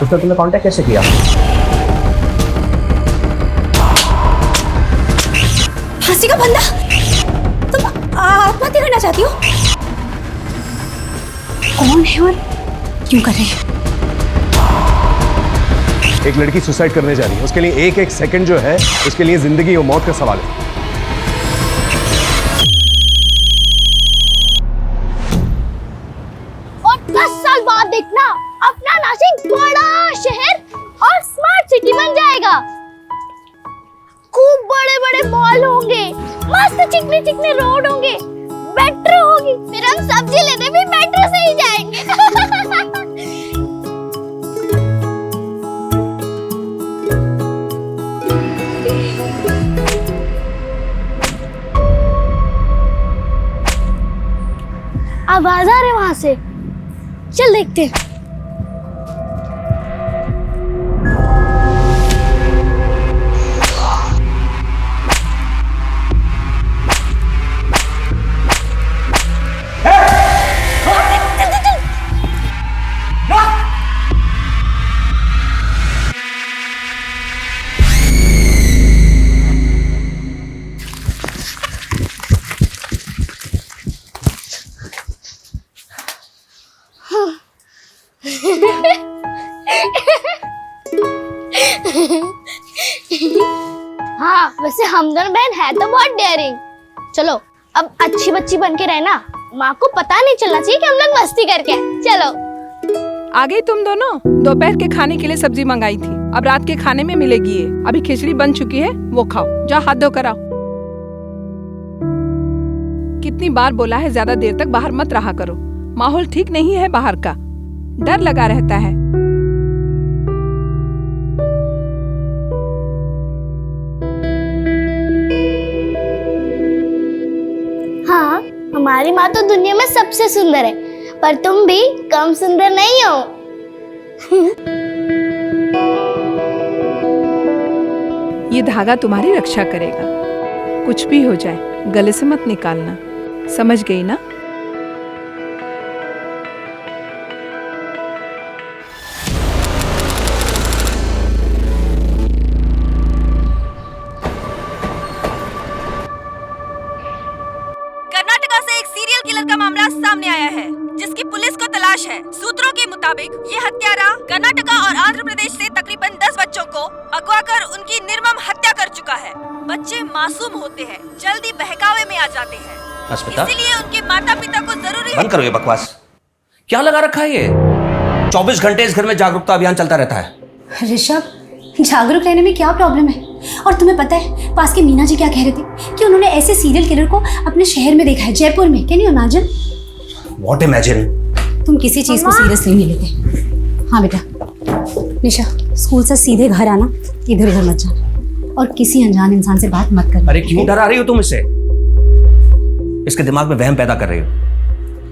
उसने तुम्हें कांटेक्ट कैसे किया? फांसी का बंदा, तुम आत्महत्या करना चाहती हो? कौन है और क्यों कर रही है? एक लड़की सुसाइड करने जा रही है, उसके लिए एक एक सेकंड जो है उसके लिए जिंदगी और मौत का सवाल है। और 10 साल बाद देखना अपना नासिक बड़ा शहर और स्मार्ट सिटी बन जाएगा। खूब बड़े बड़े मॉल होंगे, मस्त चिकने चिकने रोड होंगे, मेट्रो होगी, फिर हम सब्जी लेने भी मेट्रो से ही जाएंगे। आवाज आ रही है वहां से, चल देखते हैं। हाँ, वैसे हम दोनों बहन है तो बहुत डेयरिंग। चलो अब अच्छी बच्ची बन के रहना, माँ को पता नहीं चलना चाहिए कि हम लोग मस्ती करके आए। चलो। आ गई तुम दोनों? दोपहर के खाने के लिए सब्जी मंगाई थी, अब रात के खाने में मिलेगी ये। अभी खिचड़ी बन चुकी है, वो खाओ। जा हाथ धो कर आओ। कितनी बार बोला है ज्यादा देर तक बाहर मत रहा करो, माहौल ठीक नहीं है बाहर का, डर लगा रहता है। हाँ, हमारी माँ तो दुनिया में सबसे सुंदर है, पर तुम भी कम सुंदर नहीं हो। ये धागा तुम्हारी रक्षा करेगा, कुछ भी हो जाए गले से मत निकालना, समझ गई ना? कर्नाटका से एक सीरियल किलर का मामला सामने आया है, जिसकी पुलिस को तलाश है। सूत्रों के मुताबिक ये हत्यारा कर्नाटका और आंध्र प्रदेश से तकरीबन 10 बच्चों को अगवा कर उनकी निर्मम हत्या कर चुका है। बच्चे मासूम होते हैं, जल्दी बहकावे में आ जाते हैं, इसीलिए उनके माता पिता को जरूरी है। बंद करो ये बकवास, क्या लगा रखा है ये? 24 घंटे इस घर में जागरूकता अभियान चलता रहता है। ऋषभ, जागरूक रहने में क्या प्रॉब्लम है? और तुम्हें पता है पास के मीना जी क्या कह रहे थे कि उन्होंने ऐसे सीरियल किलर को अपने शहर में देखा है, जयपुर में। Can you imagine? What imagine? तुम किसी चीज को सीरियसली नहीं लेते। हाँ बेटा, निशा स्कूल से सीधे घर आना, इधर उधर मत जाना और किसी अनजान इंसान से बात मत करना। अरे क्यों डरा रही हो तुम इससे? इसके दिमाग में वहम पैदा कर रही हो।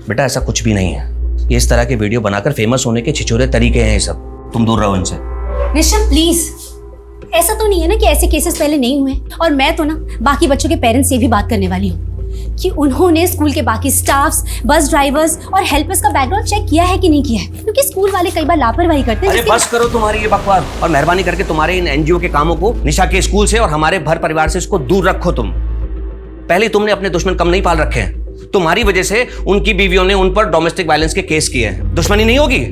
बेटा ऐसा कुछ भी नहीं है, ये इस तरह के वीडियो बनाकर फेमस होने के छिछोरे तरीके हैं ये सब, तुम दूर रहो इनसे। ऋषभ प्लीज, ऐसा तो नहीं है ना कि ऐसे केसेस पहले नहीं हुए। और मैं तो ना बाकी बच्चों के पेरेंट्स से भी बात करने वाली हूँ कि उन्होंने स्कूल के बाकी स्टाफ्स, बस ड्राइवर्स और हेल्पर्स का बैकग्राउंड चेक किया है कि नहीं किया है, क्योंकि स्कूल वाले कई बार लापरवाही करते हैं। अरे बस करो तुम्हारी ये बकवास और मेहरबानी करके तुम्हारे इन एनजीओ के कामों को निशा के स्कूल से और हमारे भर परिवार से इसको दूर रखो। तुम पहले तुमने अपने दुश्मन कम नहीं पाल रखे हैं, तुम्हारी वजह से उनकी बीवियों ने उन पर डोमेस्टिक वायलेंस के केस किए हैं। दुश्मनी नहीं होगी?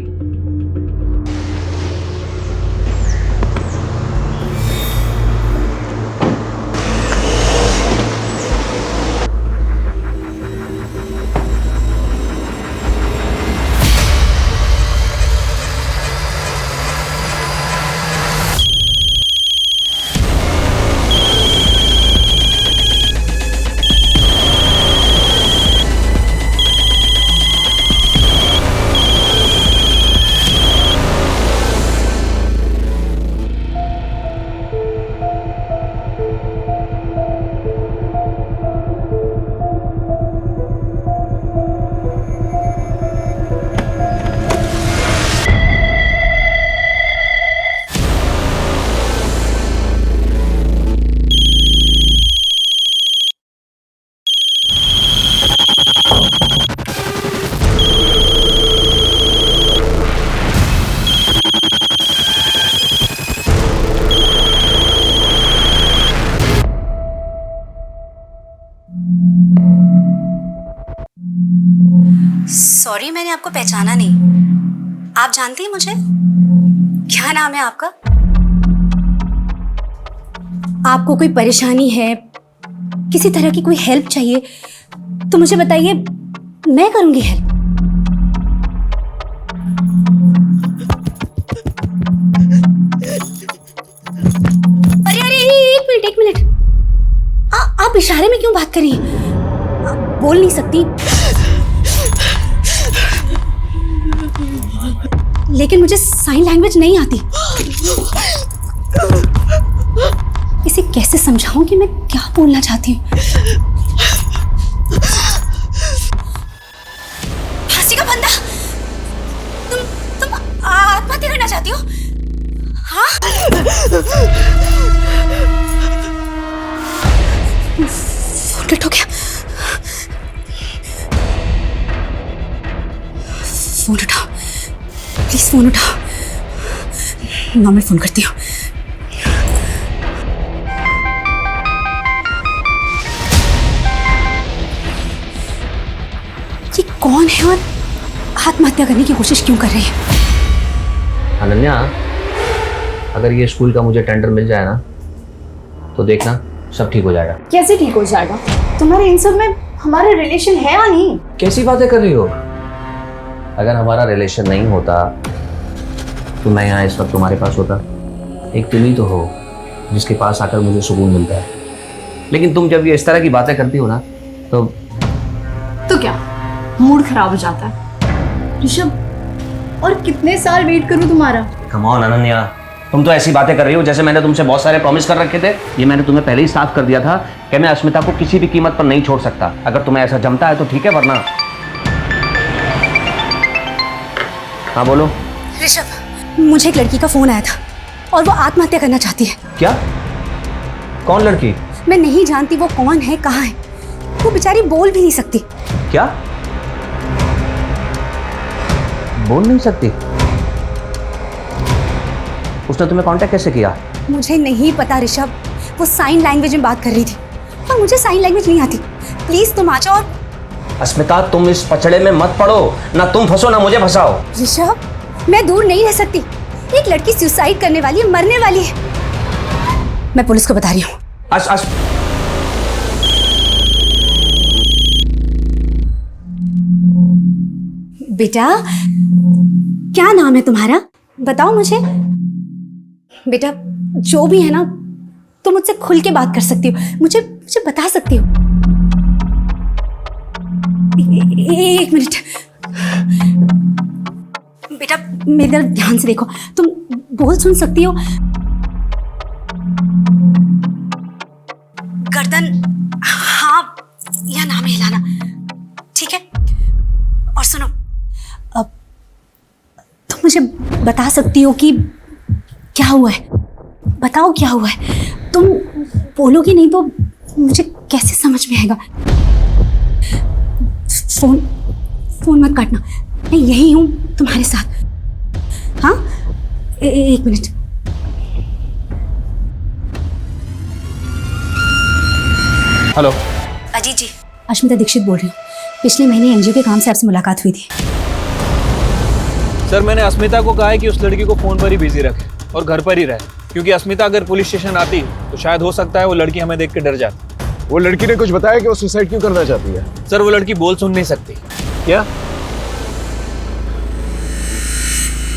सॉरी, मैंने आपको पहचाना नहीं। आप जानती हैं मुझे? क्या नाम है आपका? आपको कोई परेशानी है, किसी तरह की कोई हेल्प चाहिए तो मुझे बताइए, मैं करूंगी हेल्प। अरे अरे, एक मिनट। आप इशारे में क्यों बात कर रही हैं? आप बोल नहीं सकती। लेकिन मुझे साइन लैंग्वेज नहीं आती। इसे कैसे समझाऊं कि मैं क्या बोलना चाहती हूँ? फांसी का फंदा, तुम आत्महत्या करना चाहती हो? हाँ? फोन कट हो गया। फोन उठाओ प्लीज, फोन उठाओ। मैं फोन करती हूँ। ये कौन है और आत्महत्या करने की कोशिश क्यों कर रही है? अनन्या, अगर ये स्कूल का मुझे टेंडर मिल जाए ना तो देखना सब ठीक हो जाएगा। कैसे ठीक हो जाएगा? तुम्हारे इन सब में हमारा रिलेशन है या नहीं? कैसी बातें कर रही हो? अगर हमारा रिलेशन नहीं होता तो मैं यहाँ इस वक्त तुम्हारे पास होता। एक तुम ही तो हो जिसके पास आकर मुझे सुकून मिलता है। लेकिन तुम जब ये इस तरह की बातें करती हो ना तो क्या मूड खराब हो जाता है? ऋषभ, और कितने साल वेट करूं तुम्हारा? कम ऑन अनन्या, तुम तो ऐसी बातें कर रही हो जैसे मैंने तुमसे बहुत सारे प्रॉमिस कर रखे थे। ये मैंने तुम्हें पहले ही साफ कर दिया था कि मैं अस्मिता को किसी भी कीमत पर नहीं छोड़ सकता। अगर तुम्हें ऐसा जमता है तो ठीक है, वरना। हाँ बोलो। ऋषभ, मुझे एक लड़की का फोन आया था और वो आत्महत्या करना चाहती है। क्या? कौन लड़की? मैं नहीं जानती वो कौन है, कहाँ है। वो बेचारी बोल भी नहीं सकती। क्या? बोल नहीं सकती? उसने तुम्हें कांटेक्ट कैसे किया? मुझे नहीं पता ऋषभ, वो साइन लैंग्वेज में बात कर रही थी और मुझे साइन लैंग्वेज नहीं आती। प्लीज तुम आ जाओ। और अस्मिता, तुम इस पचड़े में मत पड़ो। ना तुम फंसो ना मुझे फंसाओ। ऋषभ, मैं दूर नहीं रह सकती। एक लड़की सुसाइड करने वाली है, मरने वाली है। मैं पुलिस को बता रही हूँ। बेटा, क्या नाम है तुम्हारा? बताओ मुझे। बेटा, जो भी है ना, तुम मुझसे खुल के बात कर सकती हो। मुझे बता सकती हो। एक मिनट बेटा, मेरी तरफ ध्यान से देखो। तुम बोल सुन सकती हो? गर्दन हाँ या ना में हिलाना, ठीक है? और सुनो, अब तुम मुझे बता सकती हो कि क्या हुआ है? बताओ क्या हुआ है। तुम बोलोगी नहीं तो मुझे कैसे समझ में आएगा? फोन मत काटना, मैं यही हूं तुम्हारे साथ। हाँ, एक मिनट। हेलो। अजीत जी, अश्मिता दीक्षित बोल रही हूँ। पिछले महीने एनजीओ के काम से आपसे मुलाकात हुई थी। सर, मैंने अस्मिता को कहा है कि उस लड़की को फोन पर ही बिजी रखे और घर पर ही रहे, क्योंकि अस्मिता अगर पुलिस स्टेशन आती तो शायद हो सकता है वो लड़की हमें देख के डर जाती। वो लड़की ने कुछ बताया कि वो सुसाइड क्यों करना चाहती है? सर, वो लड़की बोल सुन नहीं सकती। क्या?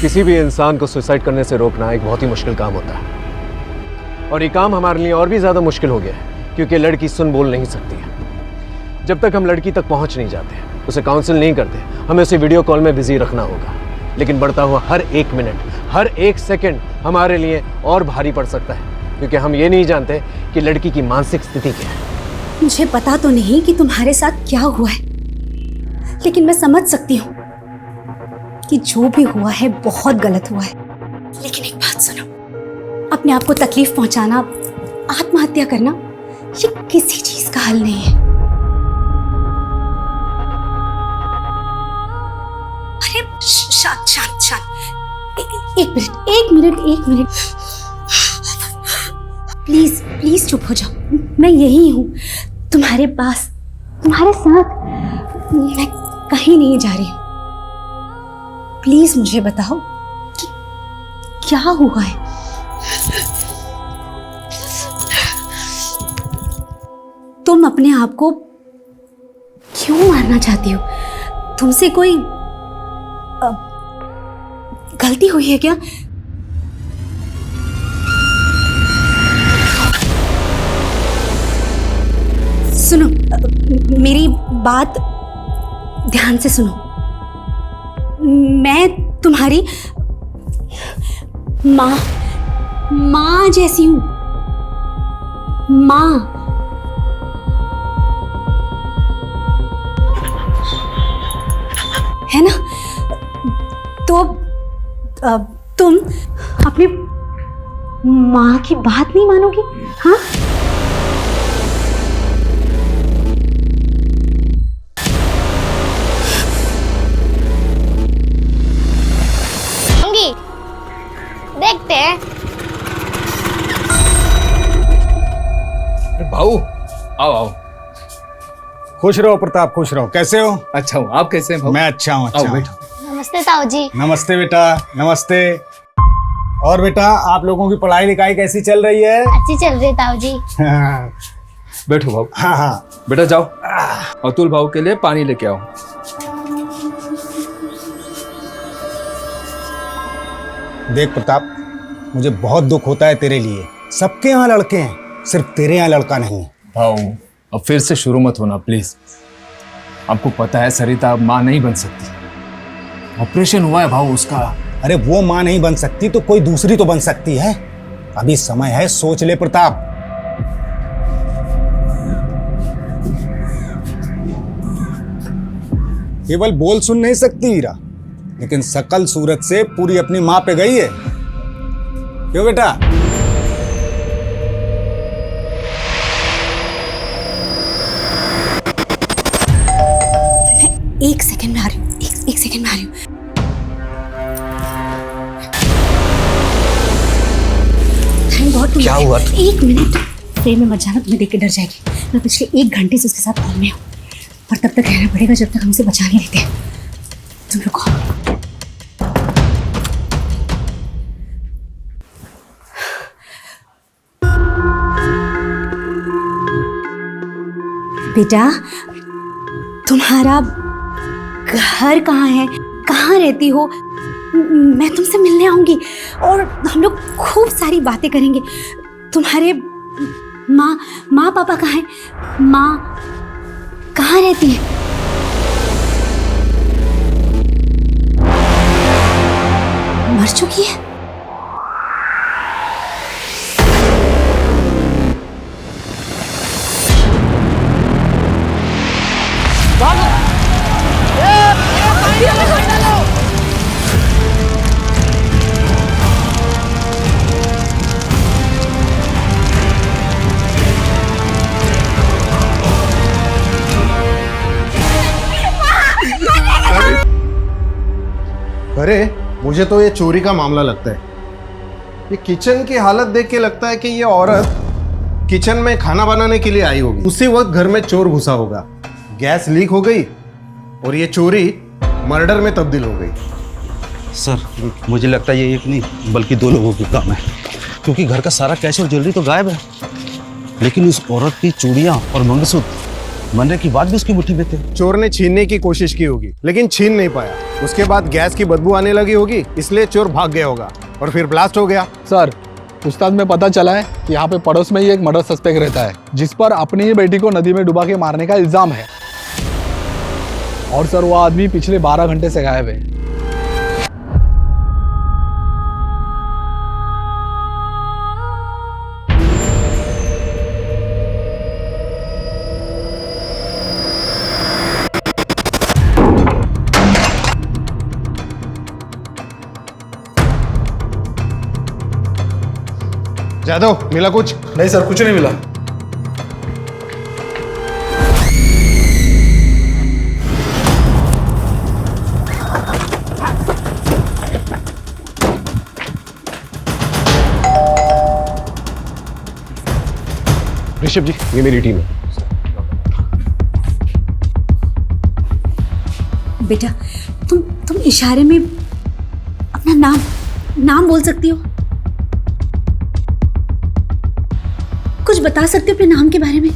किसी भी इंसान को सुसाइड करने से रोकना एक बहुत ही मुश्किल काम होता है, और ये काम हमारे लिए और भी ज्यादा मुश्किल हो गया है क्योंकि लड़की सुन बोल नहीं सकती है। जब तक हम लड़की तक पहुंच नहीं जाते, उसे काउंसिल नहीं करते, हमें उसे वीडियो कॉल में बिजी रखना होगा। लेकिन बढ़ता हुआ हर एक मिनट, हर एक सेकंड हमारे लिए और भारी पड़ सकता है, क्योंकि हम ये नहीं जानते कि लड़की की मानसिक स्थिति क्या है। मुझे पता तो नहीं कि तुम्हारे साथ क्या हुआ है, लेकिन मैं समझ सकती हूँ कि जो भी हुआ है बहुत गलत हुआ है। लेकिन एक बात सुनो, अपने आप को तकलीफ पहुंचाना, आत्महत्या करना, ये किसी चीज का हल नहीं है। अरे शांत शांत शांत, एक मिनट प्लीज प्लीज चुप हो जाओ। मैं यही हूँ तुम्हारे पास, तुम्हारे साथ। मैं कहीं नहीं जा रही हूँ। प्लीज मुझे बताओ कि क्या हुआ है। तुम अपने आप को क्यों मारना चाहती हो? तुमसे कोई गलती हुई है क्या? सुनो, मेरी बात ध्यान से सुनो। मैं तुम्हारी माँ जैसी हूं। माँ। है ना? तो तुम अपनी माँ की बात नहीं मानोगी? हाँ? देखते हैं। भाऊ आओ आओ। खुश रहो प्रताप, खुश रहो। कैसे हो? अच्छा हूँ, आप कैसे हैं भाऊ? मैं अच्छा हूँ। आओ बैठो। नमस्ते ताऊ जी। नमस्ते बेटा, नमस्ते। और बेटा, आप लोगों की पढ़ाई लिखाई कैसी चल रही है? अच्छी चल रही है ताऊ जी। बैठो भाऊ। हाँ हाँ बेटा जाओ, अतुल भाऊ के लिए पानी लेके आओ। देख प्रताप, मुझे बहुत दुख होता है तेरे लिए। सबके यहाँ लड़के हैं, सिर्फ तेरे यहाँ लड़का नहीं है। भाऊ अब फिर से शुरू मत होना प्लीज। आपको पता है सरिता अब माँ नहीं बन सकती। ऑपरेशन हुआ है भाऊ उसका। अरे वो माँ नहीं बन सकती तो कोई दूसरी तो बन सकती है। अभी समय है, सोच ले प्रताप। केवल बोल सुन नहीं सकती हीरा, लेकिन सकल सूरत से पूरी अपनी माँ पे गई है। क्यों बेटा? मैं एक सेकंड में आ रही हूँ। एक सेकंड में आ रही हूँ। Thank God. क्या हुआ? एक मिनट ट्रेन में मत जाना, तुम्हें देख के डर जाएगी। मैं पिछले 1 घंटे से उसके साथ कॉल में हूँ, पर तब तक रहना पड़ेगा जब तक हम उसे बचा नहीं लेते। तुम रुको। बेटा, तुम्हारा घर कहाँ है? कहाँ रहती हो? मैं तुमसे मिलने आऊंगी और हम लोग खूब सारी बातें करेंगे। तुम्हारे माँ पापा कहाँ हैं? माँ कहाँ रहती है? मर चुकी है? अरे मुझे तो ये चोरी का मामला लगता है। ये किचन की हालत देख के लगता है कि ये औरत किचन में खाना बनाने के लिए आई होगी। उसी वक्त घर में चोर घुसा होगा, गैस लीक हो गई और ये चोरी मर्डर में तब्दील हो गई। सर मुझे लगता है ये एक नहीं बल्कि 2 लोगों की काम है, क्योंकि घर का सारा कैश और ज्वेलरी तो गायब है, लेकिन उस औरत की चूड़ियाँ और मंगलसूत्र मरने की बात भी उसकी मुट्ठी में थे। चोर ने छीनने की कोशिश की होगी लेकिन छीन नहीं पाया। उसके बाद गैस की बदबू आने लगी होगी, इसलिए चोर भाग गया होगा और फिर ब्लास्ट हो गया। सर पूछताछ में पता चला है कि यहाँ पे पड़ोस में ही एक मर्डर सस्पेक्ट रहता है, जिस पर अपनी ही बेटी को नदी में डुबा के मारने का इल्जाम है। और सर वो आदमी पिछले 12 घंटे से गायब है। जादव, मिला कुछ? नहीं सर, कुछ नहीं मिला। ऋषभ जी, ये मेरी टीम है। बेटा, तुम इशारे में अपना नाम बोल सकती हो? कुछ बता सकते हो अपने नाम के बारे में?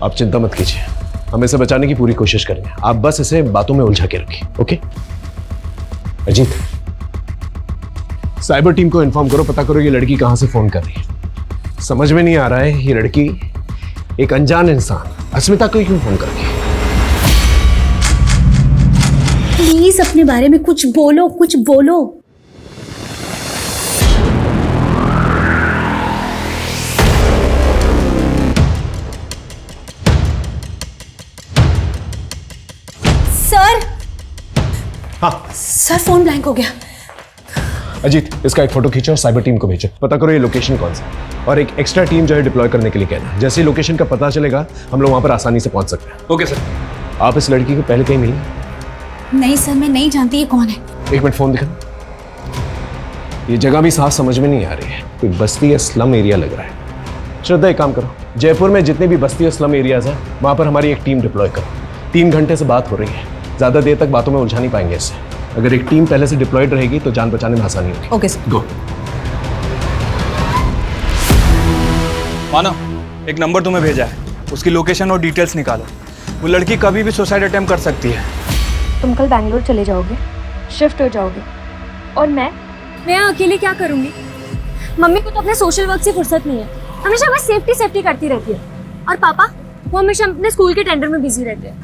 आप चिंता मत कीजिए, हम इसे बचाने की पूरी कोशिश करेंगे। आप बस इसे बातों में उलझा के रखिए, ओके? अजीत, साइबर टीम को इन्फॉर्म करो, पता करो ये लड़की कहां से फोन कर रही है। समझ में नहीं आ रहा है ये लड़की एक अनजान इंसान अस्मिता को क्यों फोन कर रही है। प्लीज अपने बारे में कुछ बोलो, कुछ बोलो। सर। हाँ सर, फोन ब्लैंक हो गया। अजीत, इसका एक फोटो खींचो और साइबर टीम को भेजो, पता करो ये लोकेशन कौन सा है और एक एक्स्ट्रा टीम जो है डिप्लॉय करने के लिए कहना। जैसे ही लोकेशन का पता चलेगा हम लोग वहां पर आसानी से पहुंच सकते हैं। Okay sir. आप इस लड़की को पहले कहीं मिली? नहीं सर, मैं नहीं जानती ये कौन है। एक मिनट फोन दिखा। ये जगह भी साफ समझ में नहीं आ रही है, कोई बस्ती या स्लम एरिया लग रहा है। श्रद्धा, एक काम करो, जयपुर में जितने भी बस्ती और स्लम एरियाज हैं वहां पर हमारी एक टीम डिप्लॉय करो। 3 घंटे से बात हो रही है, ज्यादा देर तक बातों में उलझा नहीं पाएंगे इससे। अगर एक टीम पहले से डिप्लॉयड रहेगी तो जान बचाने में आसानी होगी। Okay sir. गो। मानव, एक नंबर तुम्हें भेजा है, उसकी लोकेशन और डिटेल्स निकालो। वो लड़की कभी भी सुसाइड अटेम्प्ट कर सकती है। तुम कल बैंगलोर चले जाओगे, शिफ्ट हो जाओगे, और मैं अकेले क्या करूंगी? मम्मी को तो अपने सोशल वर्क से फुर्सत नहीं है, हमेशा बस सेफ्टी करती रहती है। और पापा, वो हमेशा अपने स्कूल के टेंडर में बिजी रहते हैं।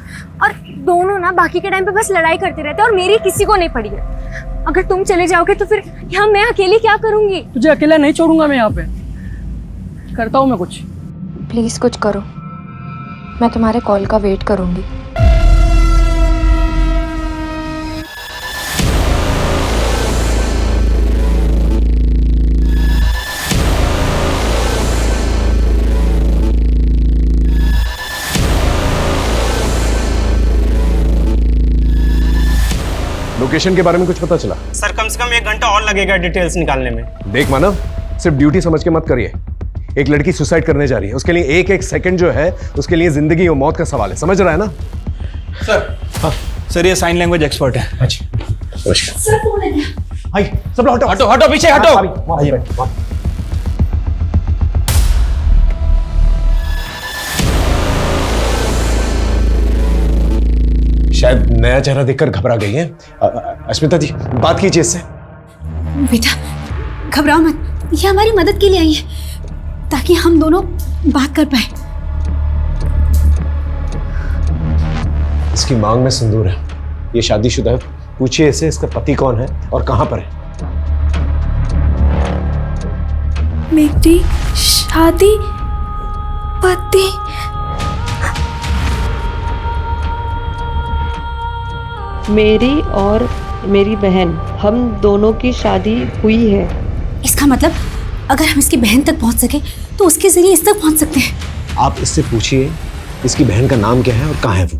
और दोनों ना बाकी के टाइम पे बस लड़ाई करते रहते हैं और मेरी किसी को नहीं पड़ी है। अगर तुम चले जाओगे तो फिर यहाँ मैं अकेली क्या करूंगी? तुझे अकेला नहीं छोड़ूंगा मैं यहाँ पे, करता हूँ मैं कुछ। प्लीज कुछ करो, मैं तुम्हारे कॉल का वेट करूंगी। लोकेशन के बारे में कुछ पता चला? सर कम से कम 1 घंटा और लगेगा डिटेल्स निकालने में। देख मानव, सिर्फ ड्यूटी समझ के मत करिए। एक लड़की सुसाइड करने जा रही है, उसके लिए एक सेकंड जो है उसके लिए जिंदगी और मौत का सवाल है, समझ रहा है ना? सर। हाँ सर, ये साइन लैंग्वेज एक्सपर्ट है। अच्छा, नमस्कार। सर, फोन आ गया। हाय, सब लोग हटो हटो हटो, पीछे हटो। शायद नया चेहरा देखकर घबरा गई है। अस्मिता जी, बात कीजिए इससे। बेटा घबराओ मत, ये हमारी मदद के लिए आई है ताकि हम दोनों बात कर पाए। इसकी मांग में सिंदूर है, ये शादीशुदा है। पूछिए इसे इसका पति कौन है और कहां पर है। मेरी शादी पति? मेरी और मेरी बहन, हम दोनों की शादी हुई है। इसका मतलब अगर हम इसकी बहन तक पहुंच सके तो उसके जरिए इस तक पहुंच सकते हैं। आप इससे पूछिए इसकी बहन का नाम क्या है और कहां है वो।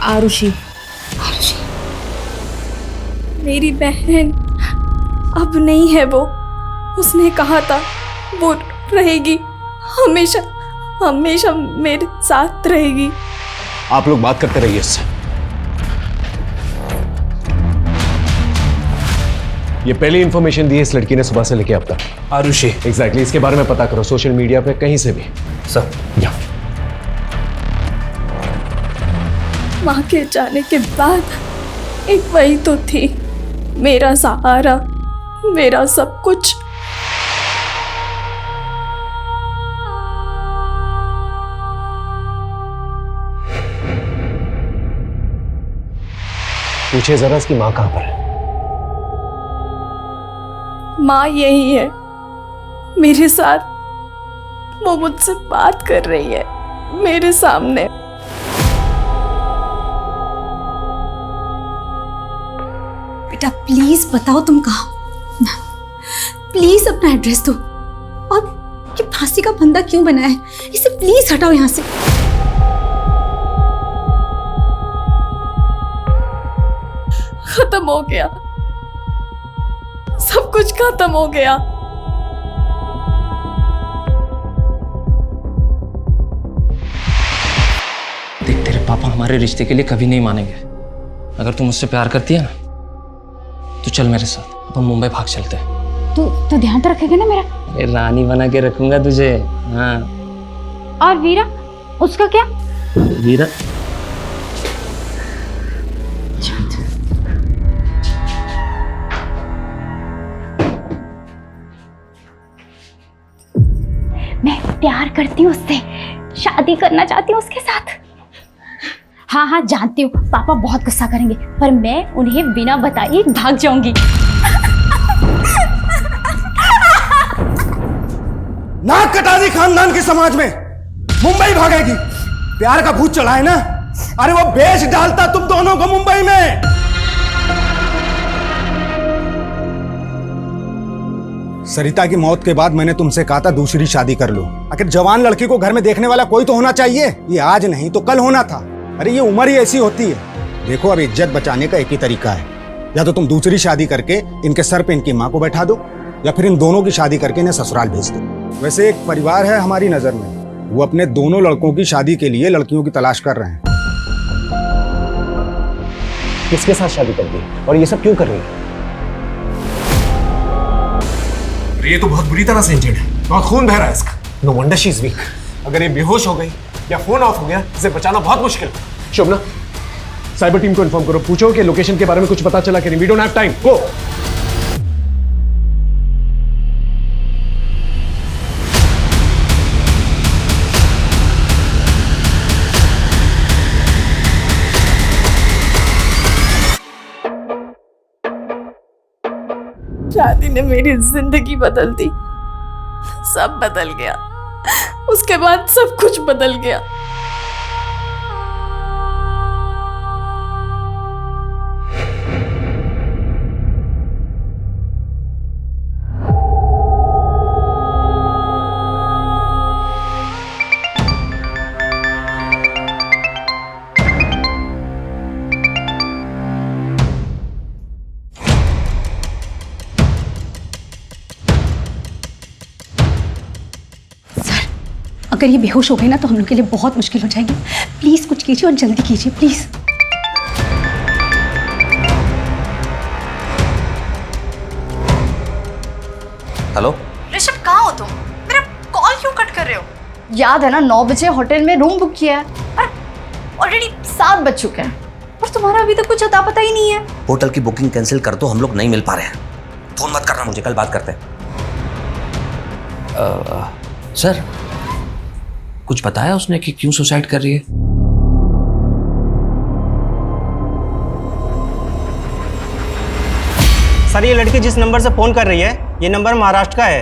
आरुषि। मेरी बहन अब नहीं है वो। उसने कहा था वो रहेगी, हमेशा हमेशा मेरे साथ रहेगी। आप लोग बात करते रहिए इससे। ये पहली इंफॉर्मेशन दी है इस लड़की ने सुबह से लेके अब तक। आरुषि। एग्जैक्टली, इसके बारे में पता करो सोशल मीडिया पे कहीं से भी। सर। या माँ के जाने के बाद एक वही तो थी, मेरा सहारा, मेरा सब कुछ। पूछिए जरा इसकी माँ कहां पर है। माँ यही है मेरे साथ, वो मुझसे बात कर रही है मेरे सामने। बेटा प्लीज बताओ तुम कहाँ, प्लीज अपना एड्रेस दो। और ये फांसी का फंदा क्यों बनाया है, इसे प्लीज हटाओ यहाँ से। खत्म हो गया, सब कुछ खत्म हो गया। हमारे रिश्ते के लिए कभी नहीं मानेंगे। अगर तू मुझसे प्यार करती है ना तो चल मेरे साथ, अपन मुंबई भाग चलते हैं। तू ध्यान तो रखेगा ना मेरा? अरे रानी बना के रखूंगा तुझे। हाँ। और वीरा, उसका क्या? वीरा मैं प्यार करती हूँ उससे, शादी करना चाहती हूँ उसके साथ। हाँ जानती हूँ पापा बहुत गुस्सा करेंगे, पर मैं उन्हें बिना बताए भाग जाऊंगी। नाक कटा दी खानदान के समाज में, मुंबई भागेगी। प्यार का भूत चढ़ा है ना, अरे वो बेच डालता तुम दोनों को मुंबई में। सरिता की मौत के बाद मैंने तुमसे कहा था दूसरी शादी कर लो। आखिर जवान लड़की को घर में देखने वाला कोई तो होना चाहिए। ये आज नहीं तो कल होना था। अरे ये उम्र ही ऐसी होती है। देखो अब इज्जत बचाने का एक ही तरीका है, या तो तुम दूसरी शादी करके इनके सर पे इनकी माँ को बैठा दो, या फिर इन दोनों की शादी करके इन्हें ससुराल भेज दो। वैसे एक परिवार है हमारी नजर में, वो अपने दोनों लड़कों की शादी के लिए लड़कियों की तलाश कर रहे हैं। किसके साथ शादी कर दी और ये सब क्यों कर रही है? ये तो बहुत बुरी तरह से इंजर्ड है, बहुत खून बह रहा है इसका। No wonder she is weak. अगर ये बेहोश हो गई या फोन ऑफ हो गया, इसे बचाना बहुत मुश्किल है। शोभना, साइबर टीम को इन्फॉर्म करो, पूछो कि लोकेशन के बारे में कुछ पता चला कि नहीं। वी डोंट हैव टाइम, गो। शादी ने मेरी जिंदगी बदल दी, सब बदल गया। उसके बाद सब कुछ बदल गया। अगर ये बेहोश हो गए ना तो हम लोग के लिए बहुत मुश्किल हो जाएगी। प्लीज कुछ कीजिए और जल्दी कीजिए प्लीज। हेलो ऋषभ, कहाँ हो तुम? मेरा कॉल क्यों कट कर रहे हो? याद है ना 9 बजे होटल में रूम बुक किया है, ऑलरेडी 7 बज चुके हैं और तुम्हारा अभी तक कुछ अता पता ही नहीं है। होटल की बुकिंग कैंसिल कर दो, हम लोग नहीं मिल पा रहे हैं। फोन मत करना मुझे, कल बात करते हैं। सर, कुछ बताया उसने कि क्यों सुसाइड कर रही है? सर, ये लड़की जिस नंबर से फ़ोन कर रही है, ये नंबर महाराष्ट्र का है।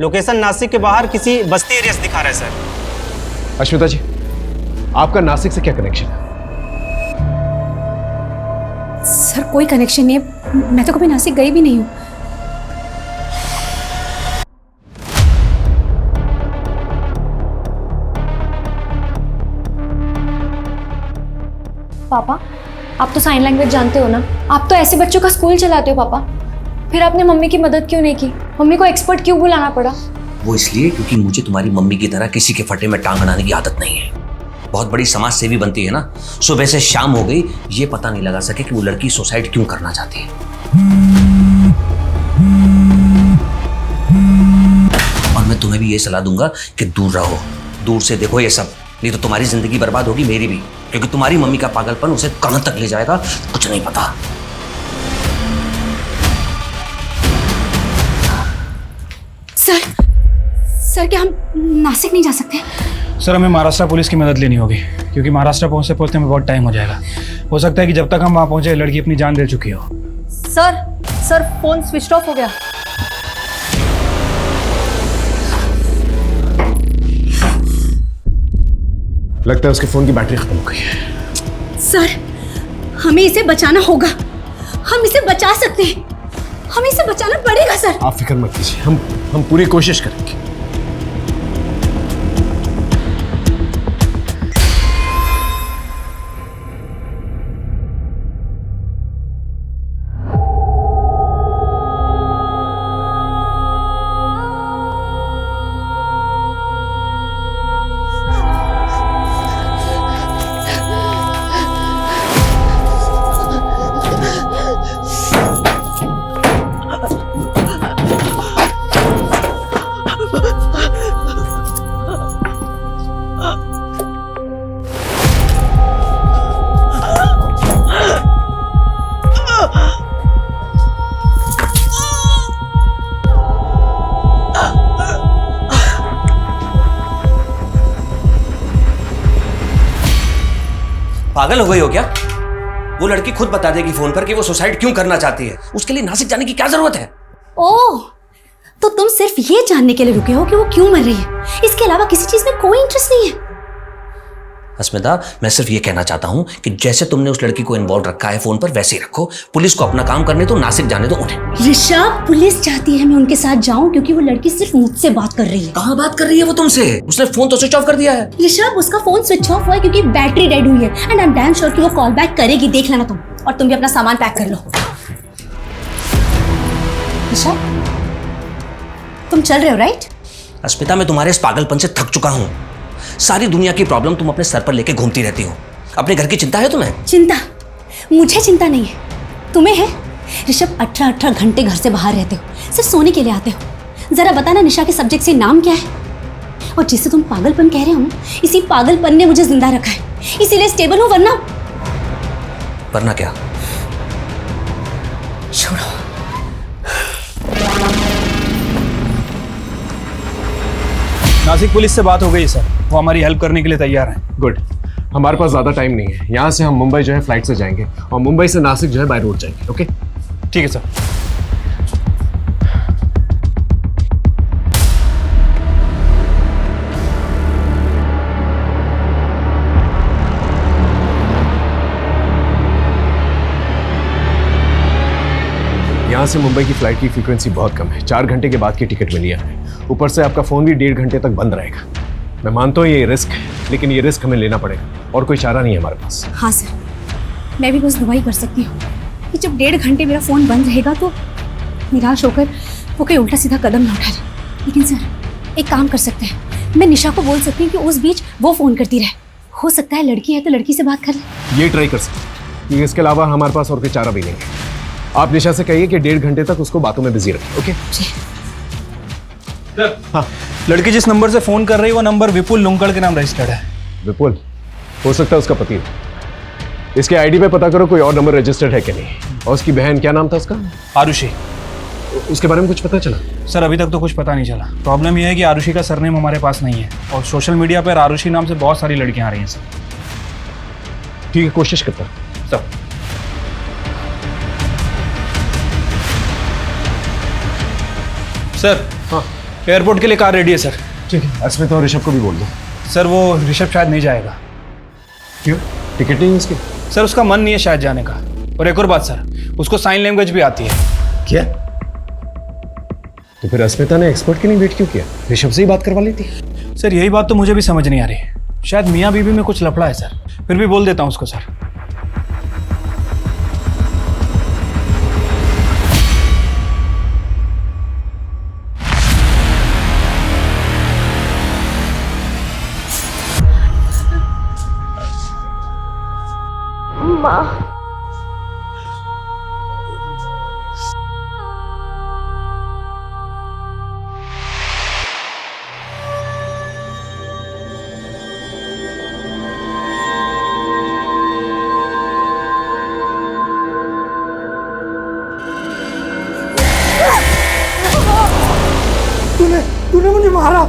लोकेशन नासिक के बाहर किसी बस्ती एरिया से दिखा रहा है सर। अश्मिता जी, आपका नासिक से क्या कनेक्शन है? सर कोई कनेक्शन नहीं है, मैं तो कभी नासिक गई भी नहीं हूँ। पापा, आप तो साइन लैंग्वेज जानते हो ना, आप तो ऐसे बच्चों का स्कूल चलाते हो पापा। फिर आपने मम्मी की मदद क्यों नहीं की? मम्मी को एक्सपर्ट क्यों बुलाना पड़ा? वो इसलिए क्योंकि मुझे तुम्हारी मम्मी की तरह किसी के फटे में टांग अड़ाने की आदत नहीं है। बहुत बड़ी समाज सेवी बनती है ना, सुबह से शाम हो गई, ये पता नहीं लगा सके कि वो लड़की सुसाइड क्यों करना चाहती है। और मैं तुम्हें भी ये सलाह दूंगा कि दूर रहो, दूर से देखो ये सब, नहीं तो तुम्हारी जिंदगी बर्बाद होगी, मेरी भी। क्योंकि तुम्हारी मम्मी का पागलपन उसे कहां तक ले जाएगा कुछ नहीं पता। सर क्या हम नासिक नहीं जा सकते? सर, हमें महाराष्ट्र पुलिस की मदद लेनी होगी, क्योंकि महाराष्ट्र पहुंचते में बहुत टाइम हो जाएगा। हो सकता है कि जब तक हम वहां पहुंचे लड़की अपनी जान दे चुकी हो। सर फोन स्विच ऑफ हो गया। लगता है उसके फोन की बैटरी खत्म हो गई है। सर, हमें इसे बचाना होगा, हम इसे बचा सकते हैं, हमें इसे बचाना पड़ेगा सर। आप फिक्र मत कीजिए, हम पूरी कोशिश करेंगे। पागल हो गई हो क्या? वो लड़की खुद बता देगी फोन पर कि वो सुसाइड क्यों करना चाहती है। उसके लिए नासिक जाने की क्या जरूरत है? ओह, तो तुम सिर्फ ये जानने के लिए रुके हो कि वो क्यों मर रही है, इसके अलावा किसी चीज में कोई इंटरेस्ट नहीं है? अस्मिता, मैं सिर्फ ये कहना चाहता हूँ कि जैसे तुमने उस लड़की को इन्वॉल्व रखा है फोन पर, वैसे ही रखो। पुलिस को अपना काम करने दो, नासिक जाने दो उन्हें। ऋषभ, पुलिस चाहती है मैं उनके साथ जाऊं क्योंकि वो लड़की सिर्फ मुझसे बात कर रही है। कहाँ बात कर रही है वो तुमसे? उसने फोन तो स्विच ऑफ कर दिया है। ऋषभ, उसका फोन स्विच ऑफ हुआ है क्योंकि बैटरी डेड हुई है and I am damn sure कि वो कॉल बैक करेगी। देख लेना तुम, और तुम भी अपना सामान पैक कर लो। ऋषभ, तुम चल रहे हो राइट? अस्मिता, मैं तुम्हारे इस पागलपन से थक चुका हूँ। सारी दुनिया की प्रॉब्लम तुम अपने सर पर लेके घूमती रहती हो। अपने घर की चिंता है तुम्हें? चिंता? मुझे चिंता नहीं है, तुम्हें है। ऋषभ, 18 घंटे घर से बाहर रहते हो, सिर्फ सोने के लिए आते हो। जरा बताना, निशा के सब्जेक्ट से नाम क्या है? और जिसे तुम पागलपन कह रहे हो ना, इसी पागलपन ने मुझे जिंदा रखा है, इसीलिए स्टेबल हूं। वरना क्या? छोड़ो। नासिक पुलिस से बात हो गई सर, वो हमारी हेल्प करने के लिए तैयार हैं। गुड। हमारे पास ज़्यादा टाइम नहीं है। यहाँ से हम मुंबई जो है फ्लाइट से जाएंगे और मुंबई से नासिक जो है बाय रोड जाएंगे। ओके, ठीक है सर। यहाँ से मुंबई की फ्लाइट की फ्रीक्वेंसी बहुत कम है। 4 घंटे के बाद की टिकट मिली है। ऊपर से आपका फ़ोन भी 1.5 घंटे तक बंद रहेगा। मैं मानता हूँ ये रिस्क है, लेकिन ये रिस्क हमें लेना पड़ेगा और कोई चारा नहीं है हमारे पास। हाँ सर, मैं भी बस दुआ ही कर सकती हूँ कि जब 1.5 घंटे मेरा फ़ोन बंद रहेगा तो निराश होकर वो कोई उल्टा सीधा कदम ना उठा जाए। लेकिन सर, एक काम कर सकते हैं, मैं निशा को बोल सकती हूँ कि उस बीच वो फ़ोन करती रहे। हो सकता है लड़की है तो लड़की से बात कर ले। ये ट्राई कर सकते हैं, क्योंकि इसके अलावा हमारे पास और कोई चारा भी नहीं है। आप निशा से कहिए कि 1.5 घंटे तक उसको बातों में बिजी रखें। ओके हाँ, लड़की जिस नंबर से फोन कर रही है वो नंबर विपुल लुंकड़ के नाम रजिस्टर्ड है। विपुल? हो सकता है उसका पति हो। इसके आईडी पे पता करो कोई और नंबर रजिस्टर्ड है कि नहीं। और उसकी बहन, क्या नाम था उसका? आरुषि। उसके बारे में कुछ पता चला? सर, अभी तक तो कुछ पता नहीं चला। प्रॉब्लम यह है कि आरुषि का सरनेम हमारे पास नहीं है और सोशल मीडिया पर आरुषि नाम से बहुत सारी लड़कियां आ रही हैं सर। ठीक है, कोशिश करता हूं। सर, सर, हाँ, एयरपोर्ट के लिए कार रेडी है सर। ठीक है, अस्मिता और ऋषभ को भी बोल दो। सर, वो ऋषभ शायद नहीं जाएगा। क्यों? टिकट नहीं है उसकी? सर, उसका मन नहीं है शायद जाने का। और एक और बात सर, उसको साइन लैंग्वेज भी आती है। क्या? तो फिर अस्मिता ने एक्सपर्ट के लिए वेट क्यों किया? ऋषभ से ही बात करवा लेती। सर, यही बात तो मुझे भी समझ नहीं आ रही। शायद मियाँ बीवी में कुछ लफड़ा है सर। फिर भी बोल देता हूँ उसको सर। माँ, तूने मुझे मारा।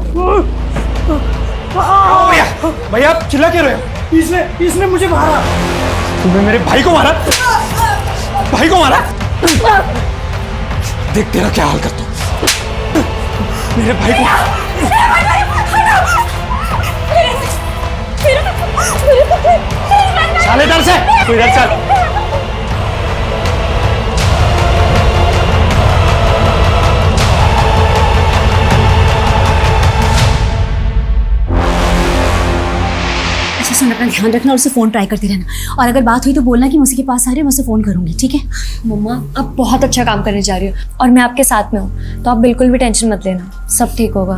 भैया, आप चिल्ला क्यों रहे हो? इसने मुझे मारा। तुमने मेरे भाई को मारा? भाई को मारा? देख तेरा क्या हाल करता हूं। मेरे भाई को साले डर से तू इधर चल। अच्छा सुन, अपना ध्यान रखना और उसे फ़ोन ट्राई करती रहना। और अगर बात हुई तो बोलना कि मैं उसी के पास आ रही हूँ, मैं उसे फ़ोन करूँगी। ठीक है? मम्मा, आप बहुत अच्छा काम करने जा रही हो और मैं आपके साथ में हूँ, तो आप बिल्कुल भी टेंशन मत लेना, सब ठीक होगा।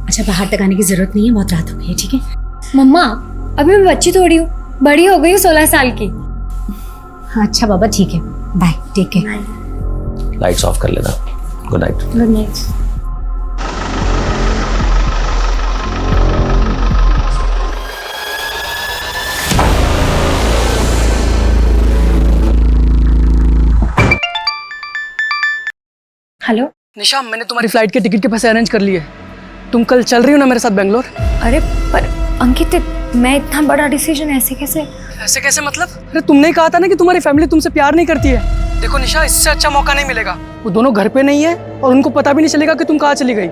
अच्छा, बाहर तक आने की ज़रूरत नहीं है, बहुत रात हो गई है। ठीक है? मम्मा, अभी मैं बच्ची थोड़ी हूँ, बड़ी हो गई हूँ 16 साल की। अच्छा बाबा, ठीक है, bye, take care. Lights off कर लेना। Good night. Good night. Hello Nisha, मैंने तुम्हारी फ्लाइट के टिकट के पैसे अरेंज कर लिए। तुम कल चल रही हो ना मेरे साथ बेंगलोर? अरे पर अंकित, मैं इतना बड़ा डिसीजन ऐसे कैसे? ऐसे कैसे मतलब? अरे तुमने ही कहा था ना कि तुम्हारी फैमिली तुमसे प्यार नहीं करती है। देखो निशा, इससे अच्छा मौका नहीं मिलेगा। वो दोनों घर पे नहीं है और उनको पता भी नहीं चलेगा कि तुम कहाँ चली गई।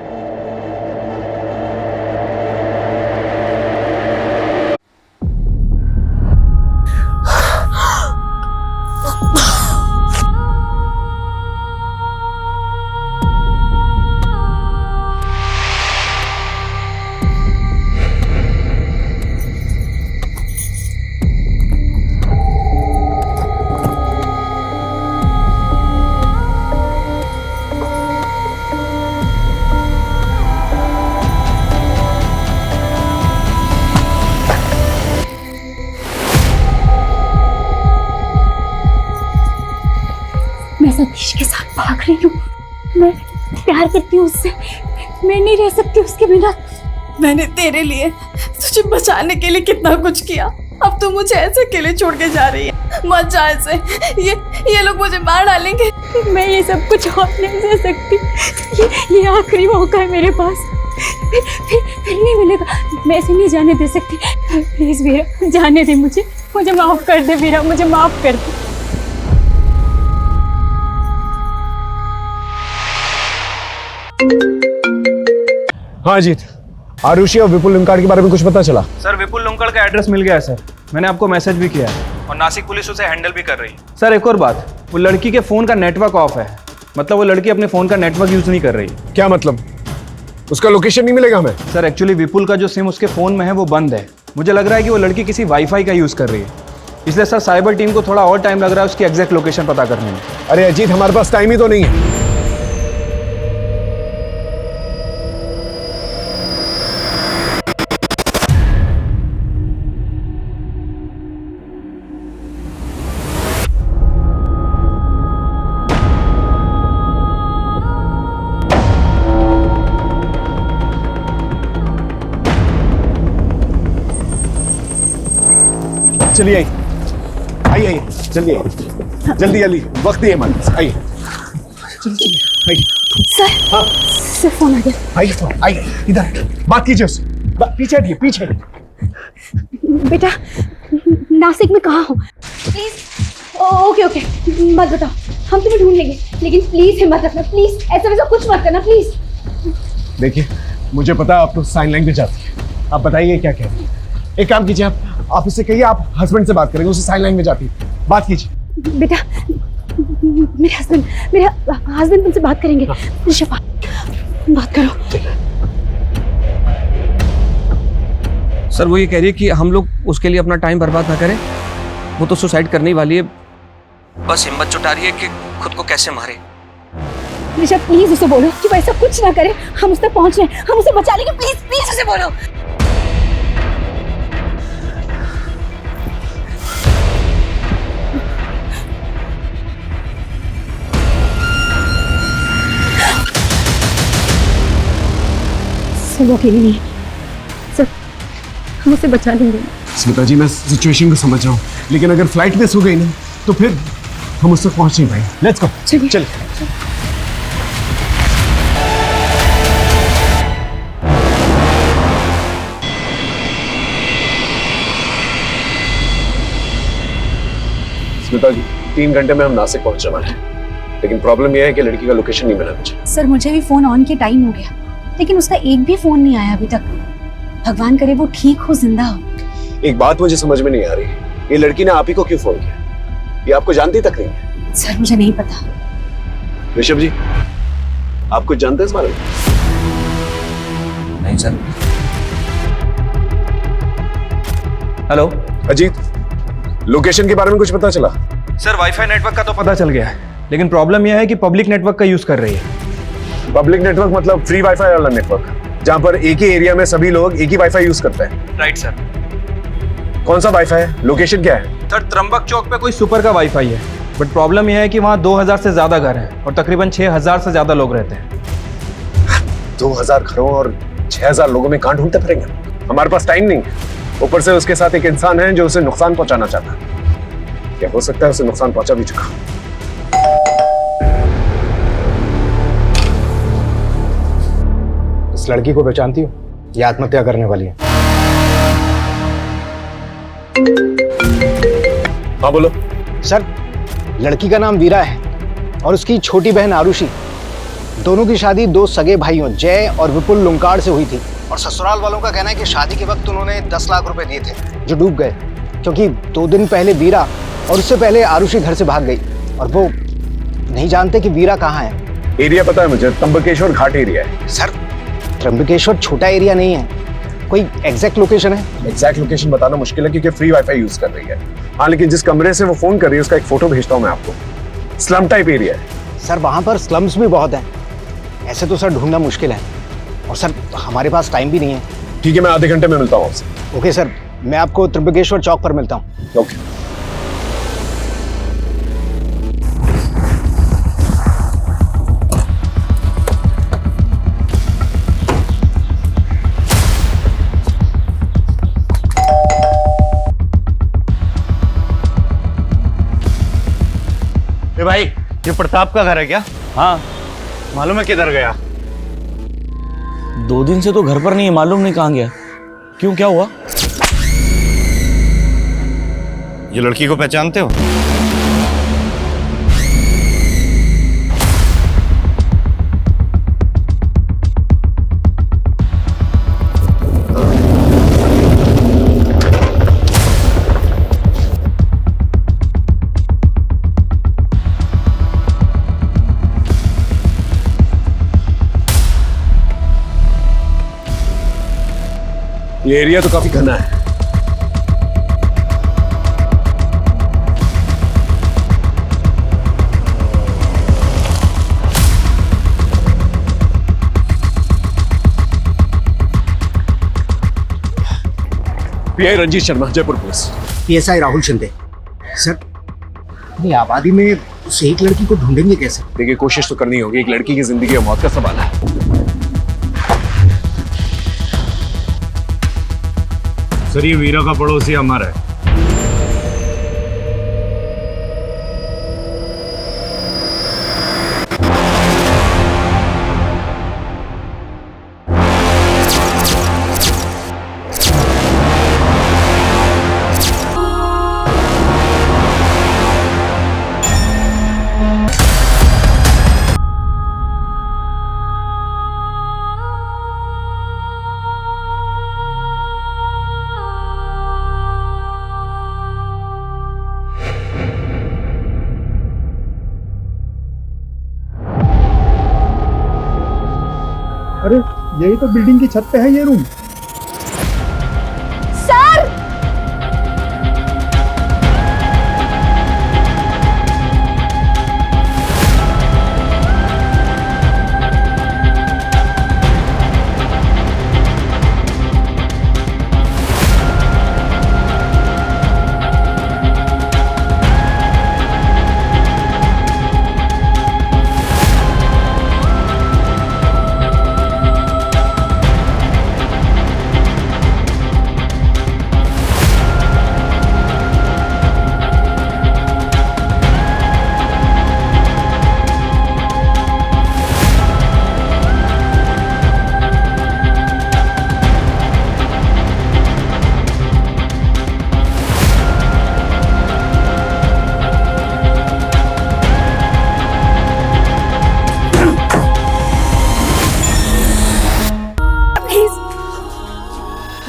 मैं सतीश के साथ भाग रही हूँ। मैं प्यार करती हूँ उससे। मैं नहीं रह सकती उसके बिना। मैंने तेरे लिए, तुझे बचाने के लिए कितना कुछ किया। अब तू मुझे ऐसे अकेले छोड़ के जा रही है। मत जा ऐसे। ये लोग मुझे मार डालेंगे। मैं ये सब कुछ और नहीं सह सकती। ये आखिरी मौका है मेरे पास। फिर नहीं मिलेगा। मैं ऐसे नहीं जाने दे सकती। प्लीज वीरा, जाने दे मुझे। मुझे माफ कर दे वीरा, मुझे माफ कर दे। हाँ जीत, आरुषि और विपुल लिमकार्ड के बारे में कुछ पता चला? सर विपुल लुंकड़ का एड्रेस मिल गया है सर। मैंने आपको मैसेज भी किया है और नासिक पुलिस उसे हैंडल भी कर रही है। सर एक और बात, वो लड़की के फ़ोन का नेटवर्क ऑफ है। मतलब वो लड़की अपने फ़ोन का नेटवर्क यूज़ नहीं कर रही। क्या मतलब? उसका लोकेशन नहीं मिलेगा हमें? सर एक्चुअली विपुल का जो सिम उसके फ़ोन में है वो बंद है। मुझे लग रहा है कि वो लड़की किसी वाईफाई का यूज़ कर रही है, इसलिए सर साइबर टीम को थोड़ा और टाइम लग रहा है उसकी एग्जैक्ट लोकेशन पता करने में। अरे अजीत, हमारे पास टाइम ही तो नहीं है। चलिए आइए, आइए जल्दी आइए, जल्दी जल्दी, वक्त ही है हमारे पास। आइए चलिए आइए। सर, हाँ सर फोन आ गया। आइए फोन, आइए इधर बात कीजिए उससे। पीछे हटिए, पीछे। बेटा, नासिक में कहाँ हो? प्लीज। ओके ओके, मत बताओ, हम तुम्हें ढूंढ लेंगे, लेकिन प्लीज हिम्मत रखना। प्लीज ऐसा वैसा कुछ मत करना प्लीज। देखिए मुझे पता है आप तो साइन लैंग्वेज आती है, आप बताइए क्या कह रही है। एक काम कीजिए, आप उससे कहिए आप हस्बैंड से बात करेंगे, उसे साइन लैंग्वेज आती है, बात कीजिए। बेटा, मेरे हस्बैंड तुमसे बात करेंगे। ऋषभ, बात करो। सर वो ये कह रही है कि हम लोग उसके लिए अपना टाइम बर्बाद ना करें। वो तो सुसाइड करने वाली है, बस हिम्मत जुटा रही है कि खुद को कैसे मारे। ऋषभ प्लीज उसे बोलो कि वो ऐसा कुछ ना करे। हम उस तक पहुंच रहे हैं, हम उसे बचा लेंगे। प्लीज प्लीज उसे बोलो। वो अकेली नहीं है सर, हम उसे बचा लेंगे। स्मिता जी, मैं सिचुएशन को समझ रहा हूँ, लेकिन अगर फ्लाइट मिस हो गई ना तो फिर हम उससे पहुंच नहीं पाएंगे। लेट्स गो, चलिए। स्मिता जी, 3 घंटे में हम नासिक पहुंचने वाले हैं, लेकिन प्रॉब्लम यह है कि लड़की का लोकेशन नहीं मिला मुझे। सर मुझे भी फोन ऑन के टाइम हो गया, लेकिन उसका एक भी फोन नहीं आया अभी तक। भगवान करे वो ठीक हो, जिंदा हो। एक बात मुझे समझ में नहीं आ रही, ये लड़की ने आप ही को क्यों फोन किया? ये आपको जानती तक नहीं है। सर मुझे नहीं पता। ऋषभ जी, आप कुछ जानते हैं इस बारे में? नहीं सर। हेलो अजीत, लोकेशन के बारे में कुछ पता चला? सर वाईफाई नेटवर्क का तो पता चल गया है, लेकिन प्रॉब्लम यह है कि पब्लिक नेटवर्क का यूज कर रही है। पब्लिक नेटवर्क मतलब फ्री वाईफाई वाला नेटवर्क, जहां पर एक ही एरिया में सभी लोग एक ही वाईफाई यूज करते हैं। Right sir. कौन सा वाईफाई है? लोकेशन क्या है? सर त्र्यंबक चौक पे कोई सुपर का वाईफाई है, बट प्रॉब्लम यह है कि वहाँ 2000 से ज्यादा घर हैं और तकरीबन 6000 से ज्यादा लोग रहते हैं। 2000 घरों और 6000 लोगों में कहां ढूंढते फिरेंगे? हमारे पास टाइम नहीं है। ऊपर से उसके साथ एक इंसान है जो उसे नुकसान पहुंचाना चाहता है। क्या हो सकता है उसे नुकसान पहुंचा भी चुका। इस लड़की को पहचानती हो? ये आत्महत्या करने वाली है। हाँ बोलो। सर, लड़की का नाम वीरा है और उसकी छोटी बहन आरुषि। दोनों की शादी दो सगे भाइयों जय और विपुल लुंकाड़ से हुई थी और ससुराल वालों का कहना है कि शादी के वक्त उन्होंने 10 लाख रुपए दिए थे जो डूब गए, क्योंकि 2 दिन पहले वीरा और उससे पहले आरुषि घर से भाग गई और वो नहीं जानते कि वीरा कहाँ है। एरिया पता है मुझे, त्र्यंबकेश्वर घाट एरिया है। सर, त्र्यंबकेश्वर छोटा एरिया नहीं है, कोई एग्जैक्ट लोकेशन है? एग्जैक्ट लोकेशन बताना मुश्किल है क्योंकि फ्री वाईफाई यूज कर रही है। हाँ, लेकिन जिस कमरे से वो फोन कर रही है उसका एक फोटो भेजता हूँ मैं आपको। स्लम टाइप एरिया है। सर, वहां पर स्लम्स भी बहुत हैं। ऐसे तो सर ढूंढना मुश्किल है और सर हमारे पास टाइम भी नहीं है। ठीक है, मैं आधे घंटे में मिलता हूँ आपसे। ओके सर, मैं आपको त्र्यंबकेश्वर चौक पर मिलता हूँ। ओके। भाई, ये प्रताप का घर है क्या? हाँ। मालूम है किधर गया? 2 दिन से तो घर पर नहीं है, मालूम नहीं कहाँ गया। क्यों, क्या हुआ? ये लड़की को पहचानते हो? ये एरिया तो काफी घना है। PI Ranjit Sharma, Jaipur police. PSI Rahul Shinde. Sir, अपनी आबादी में उस एक लड़की को ढूंढेंगे कैसे? देखिए, कोशिश तो करनी होगी। एक लड़की की जिंदगी और मौत का सवाल है। सर, ये वीरा का पड़ोसी हमारा है। अरे यही तो बिल्डिंग की छत पे है ये रूम। सर,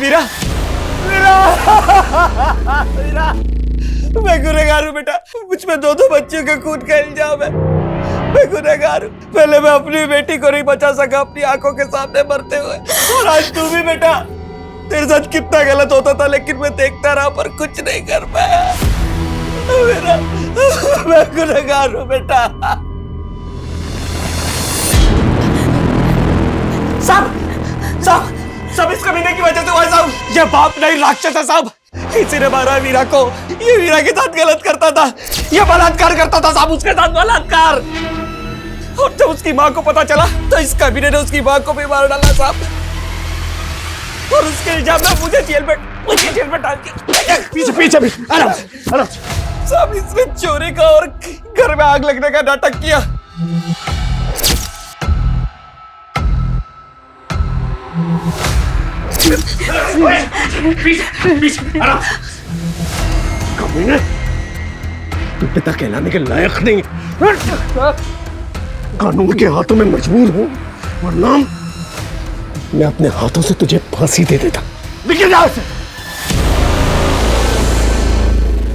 वीरा, वीरा, वीरा, मैं गुनहगार हूँ बेटा। मुझ में 2 बच्चों के खून का इल्जाम है। मैं गुनहगार हूँ। पहले मैं अपनी बेटी को नहीं बचा सका अपनी आंखों के सामने मरते हुए, और आज तू भी बेटा। तेरे साथ कितना गलत होता था लेकिन मैं देखता रहा पर कुछ नहीं कर पाया। मेरा मैं गुनहगार हूँ बेटा। साहब, साहब, सब इस कमीने की वजह से हुआ साहब। ये बाप नहीं राक्षस है साहब। इसी ने मारा वीरा को। ये वीरा के साथ गलत करता था, ये बलात्कार करता था साहब, उसके साथ बलात्कार। और जब उसकी माँ को पता चला तो इस कमीने ने उसकी माँ को भी मार डाला साहब। और उसके इल्जाम में मुझे जेल में डाल के पीछे पीछे भी आराम आराम। साहब, इसने चोरी का और घर में आग लगने का नाटक किया। तू पिता कहलाने के लायक नहीं। कानून के हाथों में मजबूर हूं, वरना मैं अपने हाथों से तुझे फांसी दे देता। निकल जा से।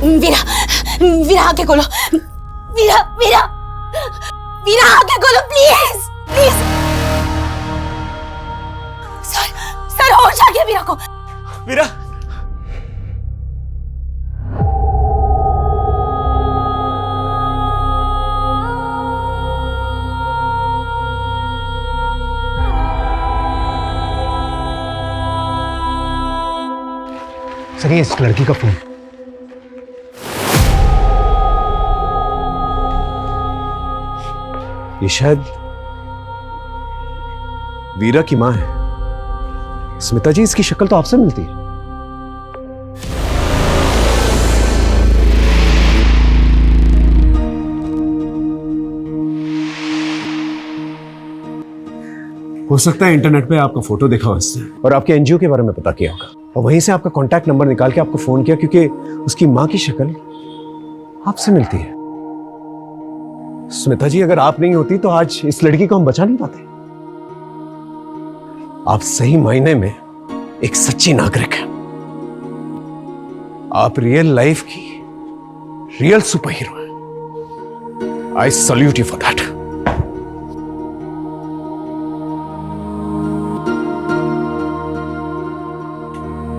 वीरा, वीरा आके खोलो, वीरा वीरा वीरा आके खोलो प्लीज प्लीज। सर होश आ गया वीरा को। वीरा सर ये इस लड़की का फोन। ये शायद वीरा की मां है। स्मिता जी, इसकी शक्ल तो आपसे मिलती है। हो सकता है इंटरनेट पे आपका फोटो देखा हो इसने और आपके एनजीओ के बारे में पता किया होगा और वहीं से आपका कांटेक्ट नंबर निकाल के आपको फोन किया, क्योंकि उसकी मां की शक्ल आपसे मिलती है। स्मिता जी, अगर आप नहीं होती तो आज इस लड़की को हम बचा नहीं पाते। आप सही मायने में एक सच्ची नागरिक हैं। आप रियल लाइफ की रियल सुपर हीरो हैं। I salute you for that.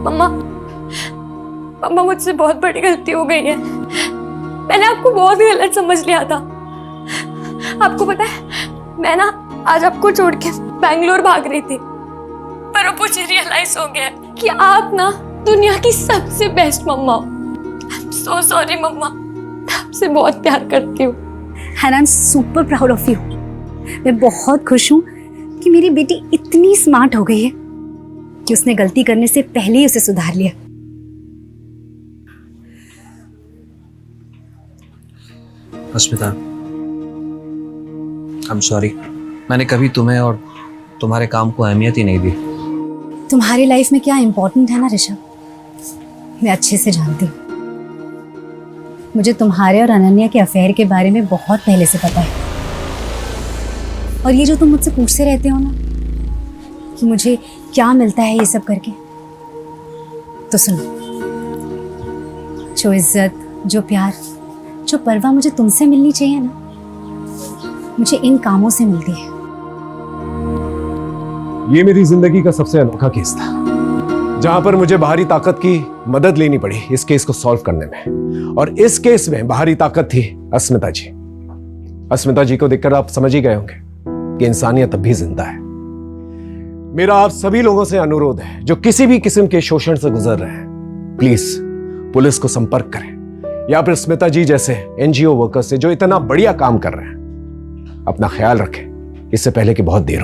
मम्मा, मम्मा मुझसे बहुत बड़ी गलती हो गई है। मैंने आपको बहुत गलत समझ लिया था। आपको पता है, मैं ना आज आपको छोड़ के बैंगलोर भाग रही थी, पर अब मुझे रियलाइज हो गया कि आप ना दुनिया की सबसे बेस्ट मम्मा हो। I'm so sorry मम्मा, मैं आपसे बहुत प्यार करती हूँ। And I'm super proud of you। मैं बहुत खुश हूँ कि मेरी बेटी इतनी स्मार्ट हो गई है कि उसने गलती करने से पहले ही उसे सुधार लिया। अस्मिता, I'm sorry, मैंने कभी तुम्हें और तुम्हारे काम को अहमियत ही नहीं दी। तुम्हारी लाइफ में क्या इंपॉर्टेंट है ना ऋषभ, मैं अच्छे से जानती हूँ। मुझे तुम्हारे और अनन्या के अफेयर के बारे में बहुत पहले से पता है। और ये जो तुम मुझसे पूछते रहते हो ना कि मुझे क्या मिलता है ये सब करके, तो सुनो, जो इज्जत, जो प्यार, जो परवाह मुझे तुमसे मिलनी चाहिए ना, मुझे इन कामों से मिलती है। ये मेरी जिंदगी का सबसे अनोखा केस था, जहां पर मुझे बाहरी ताकत की मदद लेनी पड़ी इस केस को सॉल्व करने में। और इस केस में बाहरी ताकत थी अस्मिता जी। अस्मिता जी को देखकर आप समझ ही गए होंगे कि इंसानियत अब भी जिंदा है। मेरा आप सभी लोगों से अनुरोध है जो किसी भी किस्म के शोषण से गुजर रहे हैं, प्लीज पुलिस को संपर्क करें या फिर स्मिता जी जैसे एनजीओ वर्कर्स से जो इतना बढ़िया काम कर रहे हैं। अपना ख्याल रखें, इससे पहले कि बहुत देर हो।